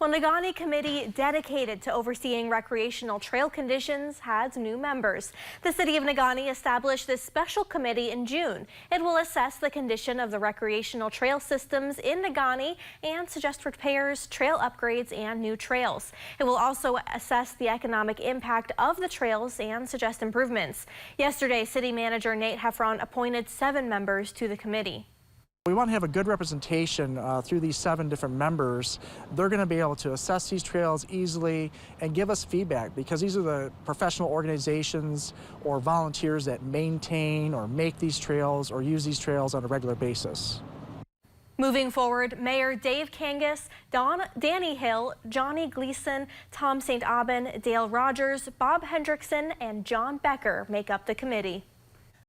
Well, Negaunee committee dedicated to overseeing recreational trail conditions has new members. The city of Negaunee established this special committee in June. It will assess the condition of the recreational trail systems in Negaunee and suggest repairs, trail upgrades, and new trails. It will also assess the economic impact of the trails and suggest improvements. Yesterday, City Manager Nate Heffron appointed 7 members to the committee. We want to have a good representation through these 7 different members. They're going to be able to assess these trails easily and give us feedback, because these are the professional organizations or volunteers that maintain or make these trails or use these trails on a regular basis. Moving forward, Mayor Dave Kangas, Danny Hill, Joni Gleason, Tom St. Aubin, Dale Rodgers, Bob Hendrickson, and John Becker make up the committee.